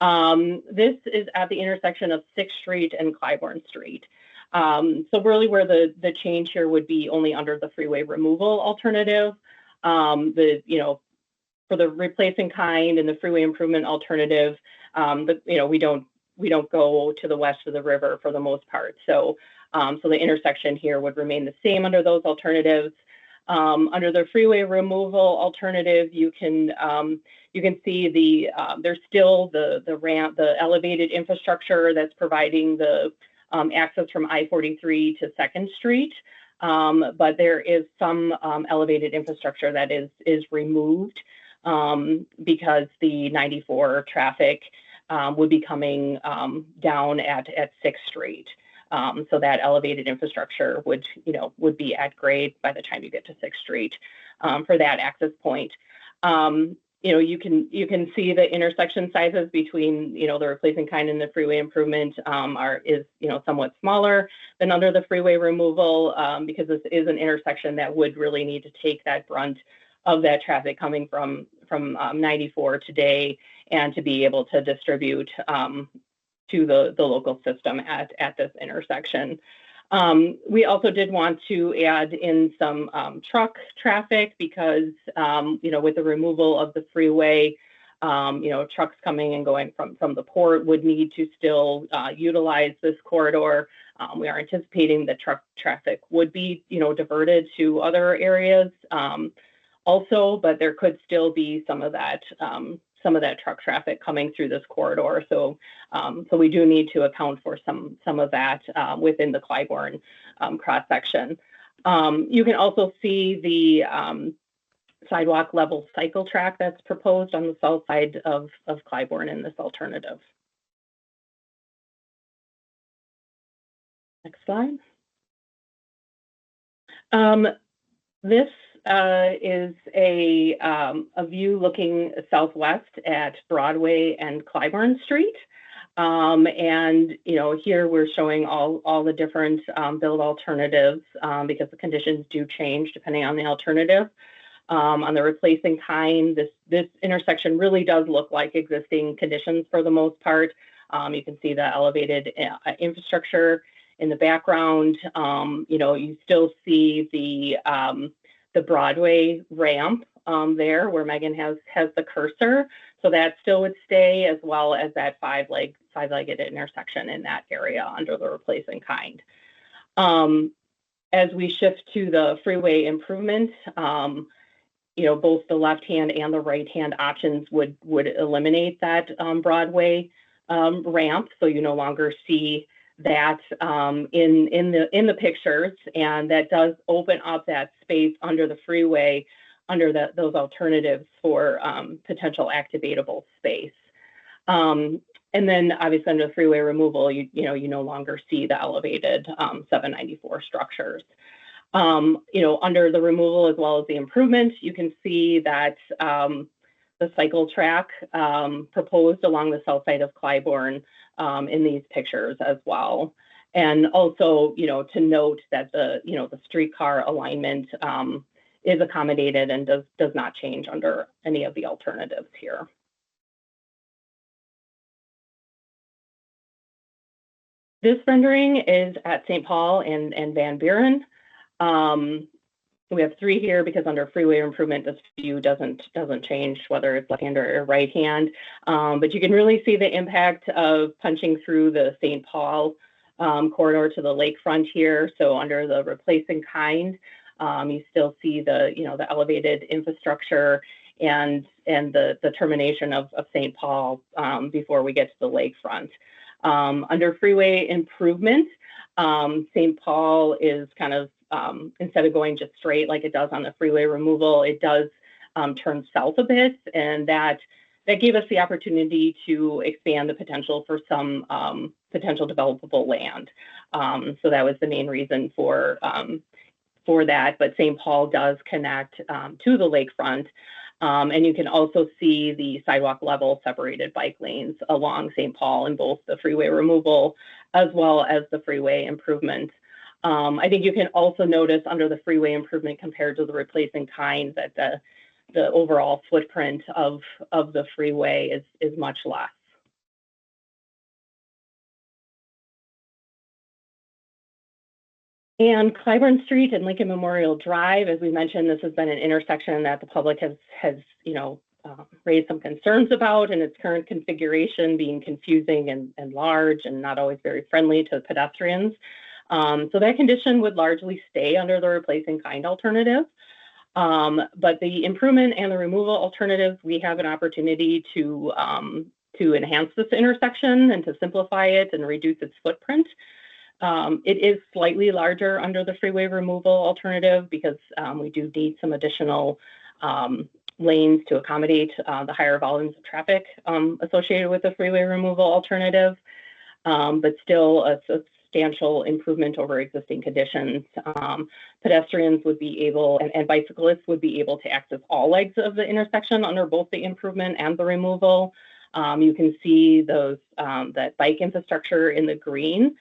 Speaker 4: This is at the intersection of 6th Street and Clybourne Street. So really where the change here would be only under the freeway removal alternative. For the replacing kind and the freeway improvement alternative, we don't go to the west of the river for the most part. So the intersection here would remain the same under those alternatives. Under the freeway removal alternative, you can see there's still the ramp, the elevated infrastructure that's providing the access from I-43 to 2nd Street. But there is some elevated infrastructure that is removed because the 94 traffic would be coming down at 6th Street. So that elevated infrastructure would be at grade by the time you get to 6th Street for that access point. You can see the intersection sizes between the replacing kind and the freeway improvement is somewhat smaller than under the freeway removal because this is an intersection that would really need to take that brunt of that traffic coming from 94 today and to be able to distribute to the local system at this intersection. We also did want to add in some truck traffic because, with the removal of the freeway, trucks coming and going from the port would need to still utilize this corridor. We are anticipating that truck traffic would be, diverted to other areas also, but there could still be some of that truck traffic coming through this corridor. So we do need to account for some of that within the Clybourne cross section. You can also see the sidewalk level cycle track that's proposed on the south side of Clybourne in this alternative. Next slide. This is a view looking southwest at Broadway and Clybourne Street. And here we're showing all the different build alternatives because the conditions do change depending on the alternative. On the replacing kind, this intersection really does look like existing conditions for the most part. You can see the elevated infrastructure in the background. You still see the Broadway ramp there where Megan has the cursor. So that still would stay, as well as that five-legged intersection in that area under the replacing kind. As we shift to the freeway improvement, both the left-hand and the right-hand options would eliminate that Broadway ramp. So you no longer see that in the pictures, and that does open up that space under the freeway, under those alternatives for potential activatable space. And then obviously under the freeway removal, you no longer see the elevated 794 structures. Under the removal as well as the improvement, you can see that the cycle track proposed along the south side of Clybourne in these pictures as well. And also, to note that the streetcar alignment is accommodated and does not change under any of the alternatives here. This rendering is at St. Paul and Van Buren. We have 3 here because under freeway improvement, this view doesn't change whether it's left hand or right hand. But you can really see the impact of punching through the St. Paul corridor to the lakefront here. So under the replacing kind, you still see the elevated infrastructure and the termination of St. Paul before we get to the lakefront. Under freeway improvement, St. Paul is kind of instead of going just straight like it does on the freeway removal, it does turn south a bit, and that gave us the opportunity to expand the potential for some potential developable land. So that was the main reason for that. But St. Paul does connect to the lakefront, and you can also see the sidewalk level separated bike lanes along St. Paul in both the freeway removal as well as the freeway improvement. I think you can also notice under the freeway improvement compared to the replacing kind that the overall footprint of the freeway is much less. And Clybourne Street and Lincoln Memorial Drive, as we mentioned, this has been an intersection that the public has raised some concerns about in its current configuration, being confusing and large and not always very friendly to pedestrians. So that condition would largely stay under the replacing kind alternative. But the improvement and the removal alternatives, we have an opportunity to enhance this intersection and to simplify it and reduce its footprint. It is slightly larger under the freeway removal alternative because we do need some additional lanes to accommodate the higher volumes of traffic associated with the freeway removal alternative, but still a substantial improvement over existing conditions. Pedestrians would be able, and bicyclists would be able to access all legs of the intersection under both the improvement and the removal. You can see those that bike infrastructure in the green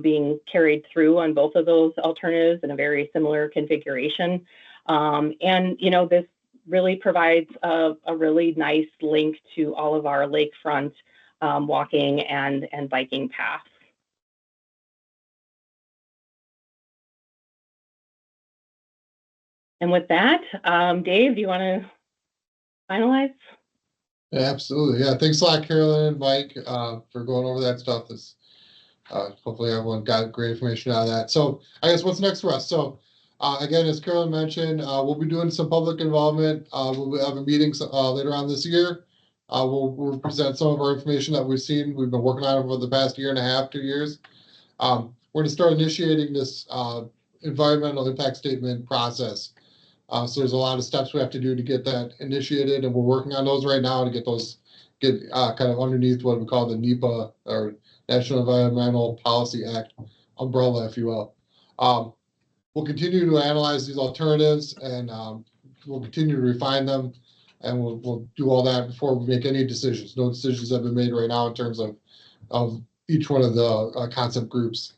Speaker 4: being carried through on both of those alternatives in a very similar configuration. And, you know, this really provides a really nice link to all of our lakefront walking and biking paths. And with that, Dave, do you want to finalize?
Speaker 3: Yeah, absolutely. Yeah, thanks a lot, Carolyn and Mike, for going over that stuff. Hopefully everyone got great information out of that. So I guess what's next for us? So again, as Carolyn mentioned, we'll be doing some public involvement. We'll have a meeting later on this year. We'll present some of our information that we've seen. We've been working on over the past year and a half, 2 years. We're going to start initiating this environmental impact statement process. So there's a lot of steps we have to do to get that initiated, and we're working on those right now to get kind of underneath what we call the NEPA, or National Environmental Policy Act umbrella, if you will. We'll continue to analyze these alternatives, and we'll continue to refine them, and we'll do all that before we make any decisions. No decisions have been made right now in terms of each one of the concept groups.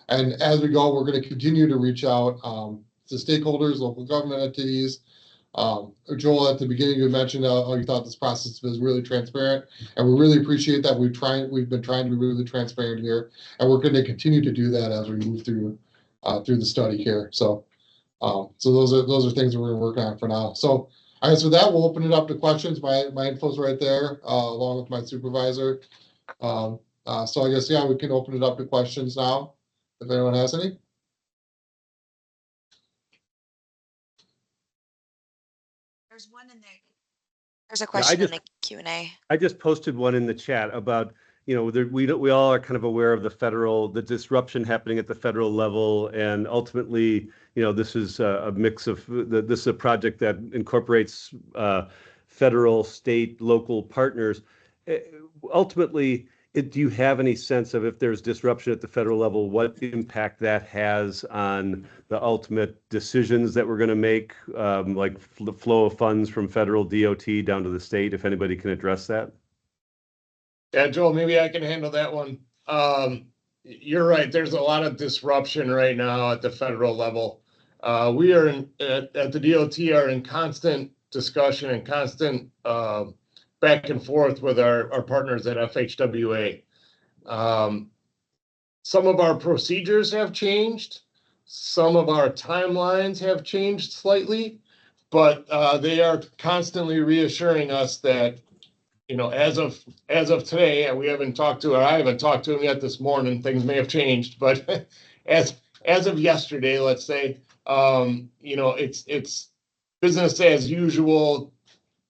Speaker 3: And as we go, we're going to continue to reach out to stakeholders, local government entities. Joel, at the beginning, you mentioned how you thought this process was really transparent, and we really appreciate that. We've been trying to be really transparent here, and we're going to continue to do that as we move through the study here. So those are things we're working on for now. So I guess with that, we'll open it up to questions. My info's right there, along with my supervisor. So I guess, yeah, we can open it up to questions now, if anyone has any.
Speaker 6: There's a question in the Q&A.
Speaker 1: I just posted one in the chat about, you know, we all are kind of aware of the disruption happening at the federal level, and ultimately, you know, this is a mix of this is a project that incorporates federal, state, local partners. Ultimately, do you have any sense of, if there's disruption at the federal level, what impact that has on the ultimate decisions that we're going to make, like the flow of funds from federal DOT down to the state, if anybody can address that?
Speaker 2: Yeah, Joel, maybe I can handle that one. You're right. There's a lot of disruption right now at the federal level. We are at the DOT are in constant discussion and constant back and forth with our partners at FHWA. Some of our procedures have changed. Some of our timelines have changed slightly, but they are constantly reassuring us that, you know, as of today, and I haven't talked to them yet this morning. Things may have changed, but as of yesterday, let's say, you know, it's business as usual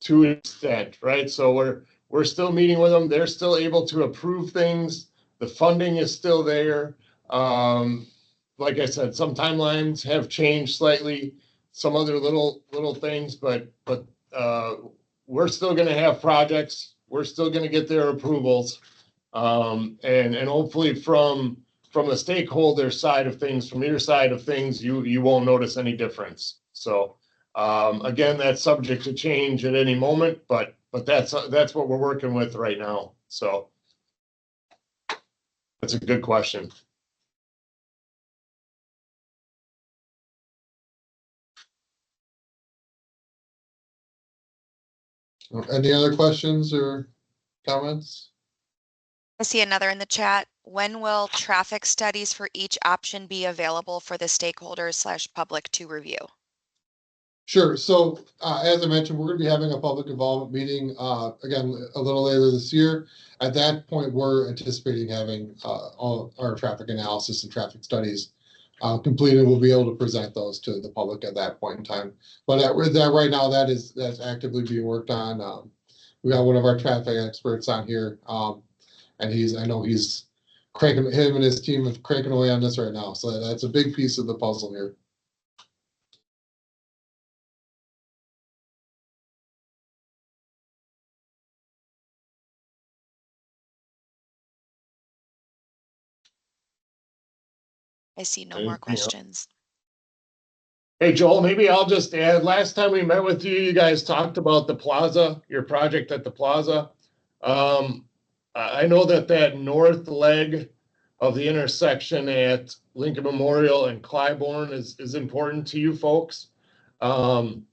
Speaker 2: to an extent, right? So we're still meeting with them. They're still able to approve things. The funding is still there. Like I said, some timelines have changed slightly, some other little things, but we're still going to have projects. We're still going to get their approvals. And hopefully from the stakeholder side of things, from your side of things, you won't notice any difference. So again, that's subject to change at any moment, but that's what we're working with right now. So that's a good question.
Speaker 3: Any other questions or comments?
Speaker 6: I see another in the chat. When will traffic studies for each option be available for the stakeholders / public to review?
Speaker 3: Sure. So as I mentioned, we're going to be having a public involvement meeting again a little later this year. At that point, we're anticipating having all our traffic analysis and traffic studies completed. We'll be able to present those to the public at that point in time. But right now, that's actively being worked on. We got one of our traffic experts on here, and I know he's cranking, him and his team are cranking away on this right now. So that's a big piece of the puzzle here.
Speaker 6: I see no more
Speaker 2: Anything else?
Speaker 6: questions.
Speaker 2: Hey, Joel, maybe I'll just add, last time we met with you, you guys talked about the plaza, your project at the plaza. I know that north leg of the intersection at Lincoln Memorial and Clybourne is important to you folks. I'm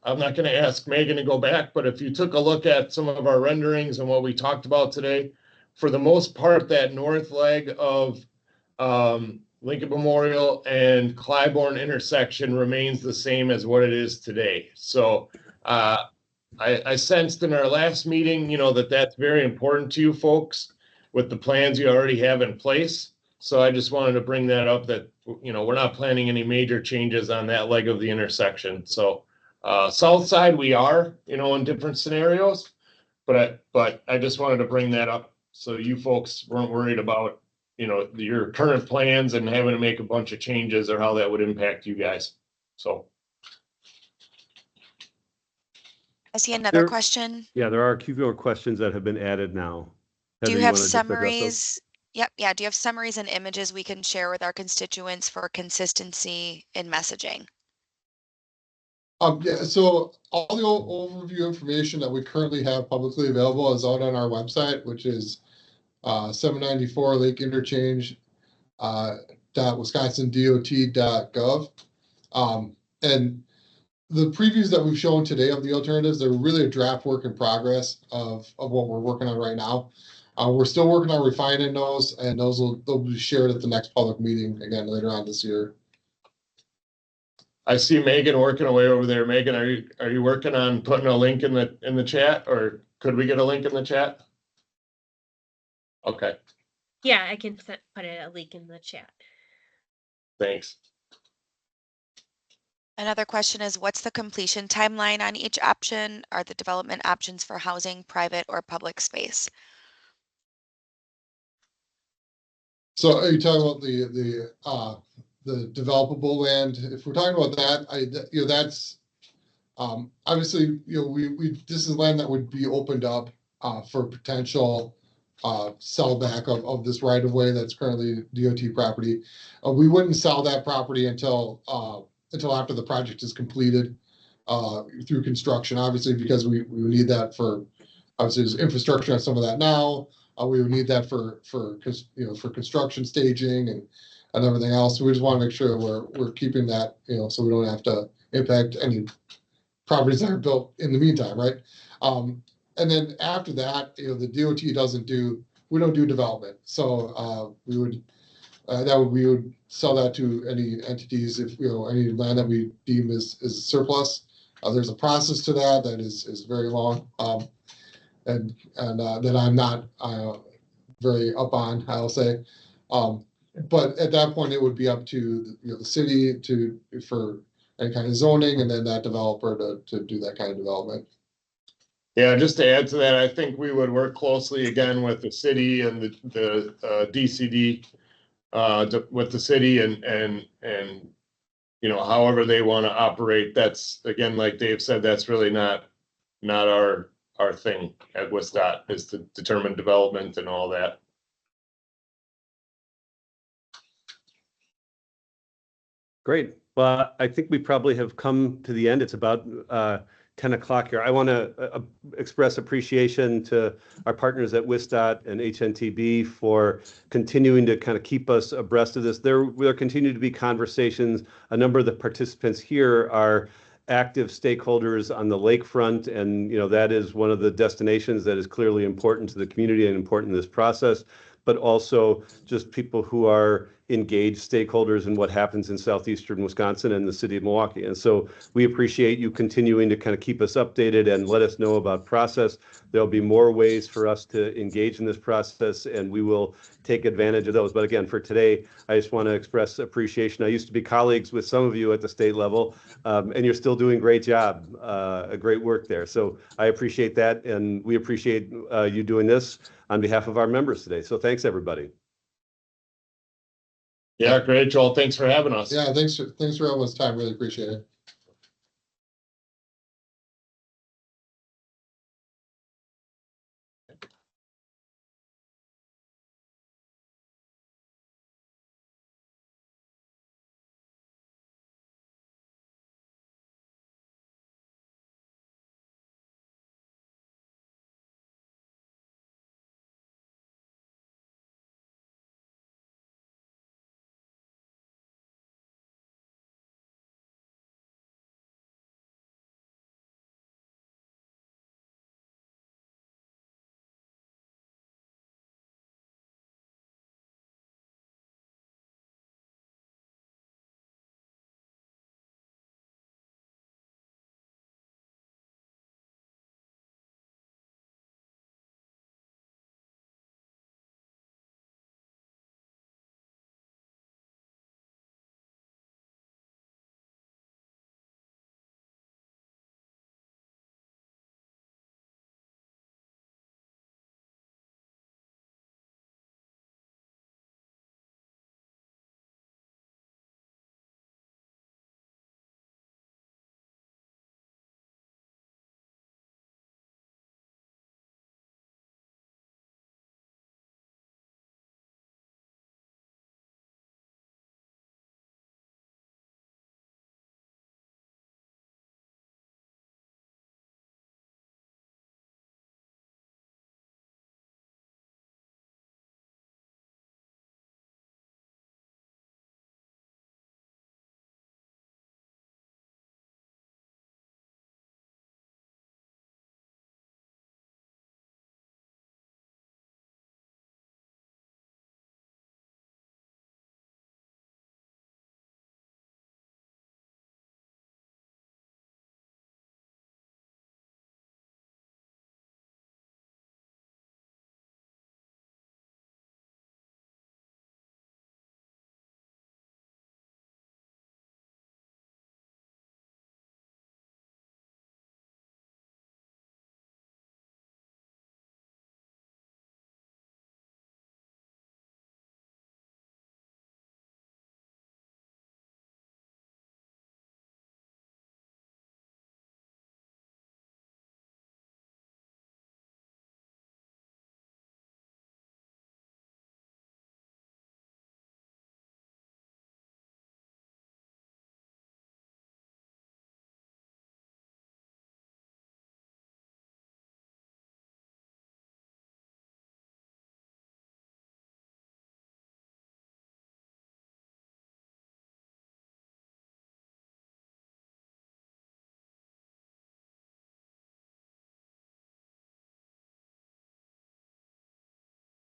Speaker 2: not going to ask Megan to go back, but if you took a look at some of our renderings and what we talked about today, for the most part, that north leg of Lincoln Memorial and Clybourne intersection remains the same as what it is today. So I sensed in our last meeting, that's very important to you folks with the plans you already have in place. So I just wanted to bring that up that, we're not planning any major changes on that leg of the intersection. So south side, we are, in different scenarios, but I just wanted to bring that up so you folks weren't worried about, your current plans and having to make a bunch of changes or how that would impact you guys. So.
Speaker 6: I see another
Speaker 1: There-
Speaker 6: question.
Speaker 1: Yeah, there are a few more questions that have been added now.
Speaker 6: Do
Speaker 1: Heather,
Speaker 6: you have
Speaker 1: wanna just address those?
Speaker 6: summaries? Yep, yeah. Do you have summaries and images we can share with our constituents for consistency in messaging?
Speaker 3: Yeah, so all the overview information that we currently have publicly available is out on our website, which is 794 Lake Interchange .wisconsindot.gov. And the previews that we've shown today of the alternatives, they're really a draft work in progress of what we're working on right now. We're still working on refining those, and they'll be shared at the next public meeting again later on this year.
Speaker 2: I see Megan working away over there. Megan, are you working on putting a link in the chat, or could we get a link in the chat? Okay,
Speaker 7: Yeah, I can put a link in the chat.
Speaker 2: thanks.
Speaker 6: Another question is, what's the completion timeline on each option? Are the development options for housing, private or public space?
Speaker 3: So are you talking about the developable land? If we're talking about that, that's obviously, this is land that would be opened up for potential sellback of this right of way that's currently DOT property. We wouldn't sell that property until after the project is completed through construction, obviously, because we would need that for, obviously, there's infrastructure on some of that now. We would need that for construction staging and everything else. So we just want to make sure we're keeping that, so we don't have to impact any properties that are built in the meantime, right? And then after that, the DOT we don't do development. So we would sell that to any entities if, any land that we deem is surplus. There's a process to that is very long. And that I'm not very up on, I'll say. But at that point, it would be up to the city for any kind of zoning, and then that developer to do that kind of development.
Speaker 2: Yeah, just to add to that, I think we would work closely again with the city and the DCD with the city and however they want to operate. That's, again, like Dave said, that's really not our thing at WisDOT, is to determine development and all that.
Speaker 1: Great. Well, I think we probably have come to the end. It's about 10 o'clock here. I want to express appreciation to our partners at WisDOT and HNTB for continuing to kind of keep us abreast of this. There will continue to be conversations. A number of the participants here are active stakeholders on the lakefront, and that is one of the destinations that is clearly important to the community and important in this process, but also just people who are engaged stakeholders in what happens in southeastern Wisconsin and the city of Milwaukee. And so we appreciate you continuing to kind of keep us updated and let us know about process. There'll be more ways for us to engage in this process, and we will take advantage of those. But again, for today, I just want to express appreciation. I used to be colleagues with some of you at the state level, and you're still doing a great job, a great work there. So I appreciate that, and we appreciate you doing this on behalf of our members today. So thanks, everybody.
Speaker 2: Yeah, great, Joel. Thanks for having us.
Speaker 3: Yeah, thanks for everyone's time. Really appreciate it.